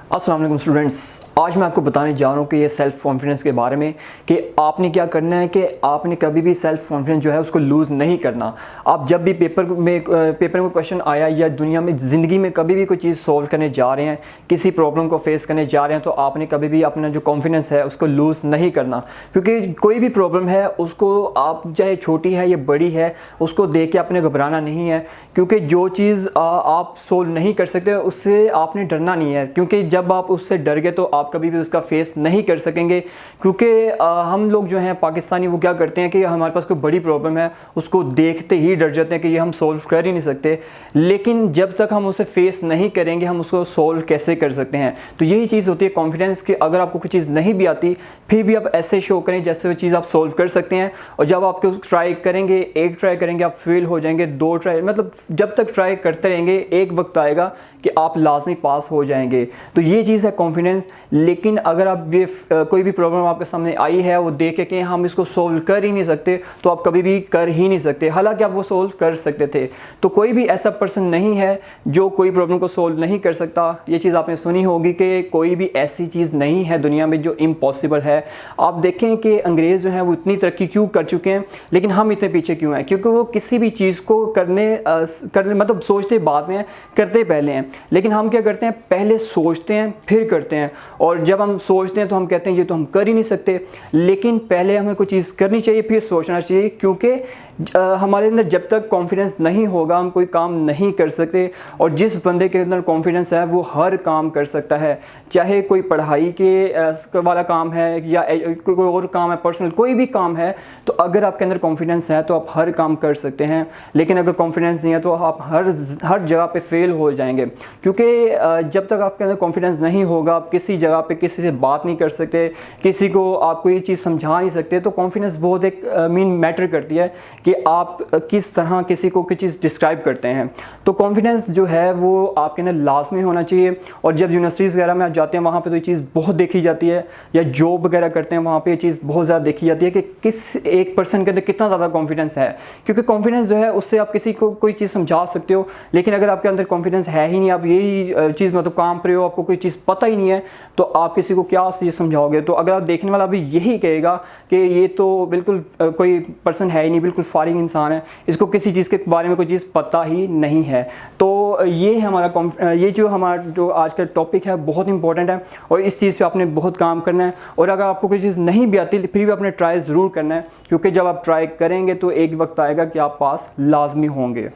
अस्सलाम वालेकुम स्टूडेंट्स, आज मैं आपको बताने जा रहा हूँ कि ये सेल्फ़ कॉन्फिडेंस के बारे में कि आपने क्या करना है कि आपने कभी भी सेल्फ़ कॉन्फिडेंस जो है उसको लूज़ नहीं करना। आप जब भी पेपर में क्वेश्चन आया या दुनिया में ज़िंदगी में कभी भी कोई चीज़ सॉल्व करने जा रहे हैं, किसी प्रॉब्लम को फेस करने जा रहे हैं, तो आपने कभी भी अपना जो कॉन्फिडेंस है उसको लूज़ नहीं करना। क्योंकि कोई भी प्रॉब्लम है उसको आप चाहे छोटी है या बड़ी है उसको देख के आपने घबराना नहीं है। क्योंकि जो चीज़ आप सोल्व नहीं कर सकते उससे आपने डरना नहीं है, क्योंकि जब आप उससे डर गए तो आप कभी भी उसका फेस नहीं कर सकेंगे। क्योंकि हम लोग जो हैं पाकिस्तानी वो क्या करते हैं कि हमारे पास कोई बड़ी प्रॉब्लम है उसको देखते ही डर जाते हैं कि ये हम सोल्व कर ही नहीं सकते। लेकिन जब तक हम उसे फेस नहीं करेंगे हम उसको सोल्व कैसे कर सकते हैं। तो यही चीज़ होती है कॉन्फिडेंस कि अगर आपको कोई चीज़ नहीं भी आती फिर भी आप ऐसे शो करें जैसे वो चीज़ आप सोल्व कर सकते हैं। और जब आप ट्राई करेंगे, एक ट्राई करेंगे आप फेल हो जाएंगे, दो ट्राई मतलब जब तक ट्राई करते रहेंगे एक वक्त आएगा कि आप लाजमी पास हो जाएंगे। तो ये चीज़ है कॉन्फिडेंस। लेकिन अगर आप ये कोई भी प्रॉब्लम आपके सामने आई है वो देख के कि हम इसको सोल्व कर ही नहीं सकते तो आप कभी भी कर ही नहीं सकते, हालांकि आप वो सोल्व कर सकते थे। तो कोई भी ऐसा पर्सन नहीं है जो कोई प्रॉब्लम को सोल्व नहीं कर सकता। ये चीज़ आपने सुनी होगी कि कोई भी ऐसी चीज़ नहीं है दुनिया में जो इम्पॉसिबल है। आप देखें कि अंग्रेज़ जो हैं वो इतनी तरक्की क्यों कर चुके हैं लेकिन हम इतने पीछे क्यों हैं, क्योंकि वो किसी भी चीज़ को करने मतलब सोचते बाद में करते पहले हैं। लेकिन हम क्या करते हैं, पहले सोचते हैं फिर करते हैं। और जब हम सोचते हैं तो हम कहते हैं ये तो हम कर ही नहीं सकते। लेकिन पहले हमें कोई चीज़ करनी चाहिए फिर सोचना चाहिए, क्योंकि हमारे अंदर जब तक कॉन्फिडेंस नहीं होगा हम कोई काम नहीं कर सकते। और जिस बंदे के अंदर कॉन्फिडेंस है वो हर काम कर सकता है, चाहे कोई पढ़ाई के वाला काम है या कोई और काम है, पर्सनल कोई भी काम है। तो अगर आपके अंदर कॉन्फिडेंस है तो आप हर काम कर सकते हैं। लेकिन अगर कॉन्फिडेंस नहीं है तो आप हर जगह पे फेल हो जाएंगे। क्योंकि जब तक आपके अंदर कॉन्फिडेंस नहीं होगा आप किसी जगह पे किसी से बात नहीं कर सकते, किसी को आप कोई चीज़ समझा नहीं सकते। तो कॉन्फिडेंस बहुत एक मेन मैटर करती है कि आप किस तरह किसी को कोई चीज़ डिस्क्राइब करते हैं। तो कॉन्फिडेंस जो है वो आपके अंदर लाजमी होना चाहिए। और जब यूनिवर्सिटीज़ वगैरह में आप जाते हैं वहाँ पे तो ये चीज़ बहुत देखी जाती है, या जॉब वगैरह करते हैं वहाँ पे ये चीज़ बहुत ज़्यादा देखी जाती है कि किस एक पर्सन के अंदर कितना ज़्यादा कॉन्फिडेंस है। क्योंकि कॉन्फिडेंस जो है उससे आप किसी को कोई चीज़ समझा सकते हो। लेकिन अगर आपके अंदर कॉन्फिडेंस है ही नहीं, आप यही चीज़ मतलब काम पर हो, आपको कोई चीज़ पता ही नहीं है, तो आप किसी को क्या चीज़ समझाओगे। तो अगर आप देखने वाला भी यही कहेगा कि ये तो बिल्कुल कोई पर्सन है ही नहीं, बिल्कुल फारिग इंसान है, इसको किसी चीज़ के बारे में कोई चीज़ पता ही नहीं है। तो ये हमारा ये जो हमारा जो आज का टॉपिक है बहुत इंपॉर्टेंट है और इस चीज़ पे आपने बहुत काम करना है। और अगर आपको कोई चीज़ नहीं भी आती फिर भी आपने ट्राई ज़रूर करना है, क्योंकि जब आप ट्राई करेंगे तो एक वक्त आएगा कि आप पास लाजमी होंगे।